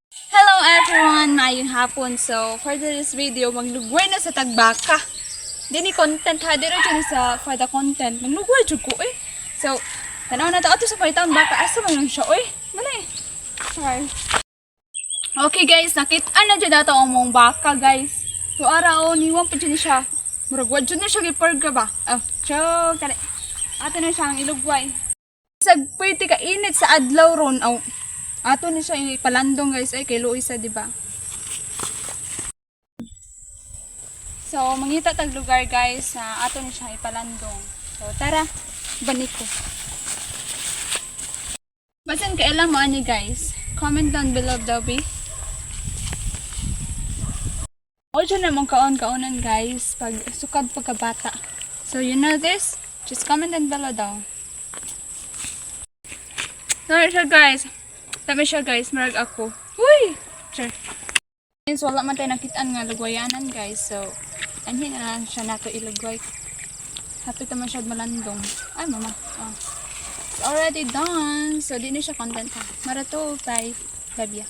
Hello everyone! Mayong hapon. So, for this video, maglugway na sa tagbaka. Dini content ha, dito dyan sa for the content. Maglugway dyan ko eh. So, tanaw na to. Ato sa paitang baka. Asa man lang siya eh. Mali. Sorry. Okay guys, nakita na dyan dato ang mong baka guys. So, araw, niwang pa dyan siya. Muragwad dyan na siya giporga ba? Oh, joke. Tari. Ato na siya ang ilugway. Isag pwede ka init sa adlaw ron. Oh. Ato ni siya ipalandong guys ay kay Luisa, di ba? So, mangita tag lugar guys sa ato ni siya ipalandong. So, tara, banik ko. Basin kailan mo ani guys? Comment down below daw be. O dyan namang kaon-kaonan guys pag sukad pagkabata. So, you know this? Just comment down below daw. Sorry siya guys. Tama siya guys, marag ako. Uy! Sure. Since wala man tayo nakitaan nga lugwayanan guys, so anhin na lang siya nato ilugway. Happy naman siya malandong. Ay mama. Oh. It's already done. So di na siya content ha. Marato, bye. Love ya.